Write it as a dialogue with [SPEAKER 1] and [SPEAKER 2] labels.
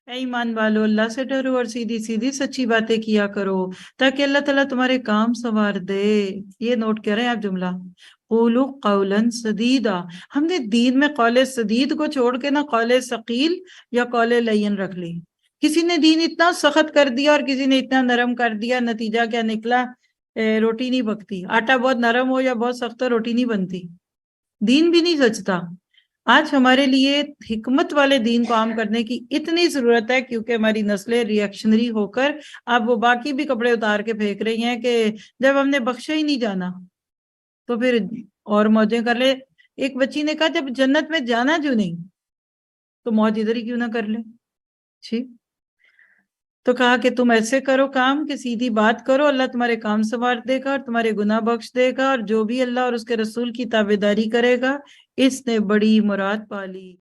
[SPEAKER 1] اے ایمان والو، اللہ سے ڈرو اور سیدھی سیدھی سچی باتیں کیا کرو تاکہ اللہ تعالیٰ تمہارے کام سنوار دے۔ یہ نوٹ کر رہے ہیں آپ جملہ، قولوا قولا سدیدا۔ ہم نے دین میں قول سدید کو چھوڑ کے نہ قول ثقیل یا قول لین رکھ لی۔ کسی نے دین اتنا سخت کر دیا اور کسی نے اتنا نرم کر دیا، نتیجہ کیا نکلا؟ روٹی نہیں پکتی۔ آٹا بہت نرم ہو یا بہت سخت ہو، روٹی نہیں بنتی، دین بھی نہیں سچتا۔ آج ہمارے لیے حکمت والے دین کو عام کرنے کی اتنی ضرورت ہے کیونکہ ہماری نسلیں ریئیکشنری ہو کر اب وہ باقی بھی کپڑے اتار کے پھینک رہی ہیں کہ جب ہم نے بخشا ہی نہیں جانا تو پھر اور موجیں کر لے۔ ایک بچی نے کہا جب جنت میں جانا جو نہیں تو موج ادھر ہی کیوں نہ کر لے؟ ٹھیک تو کہا کہ تم ایسے کرو کام کہ سیدھی بات کرو، اللہ تمہارے کام سنوار دے گا اور تمہارے گناہ بخش دے گا، اور جو بھی اللہ اور اس کے رسول کی تابعداری کرے گا اس نے بڑی مراد پا لی۔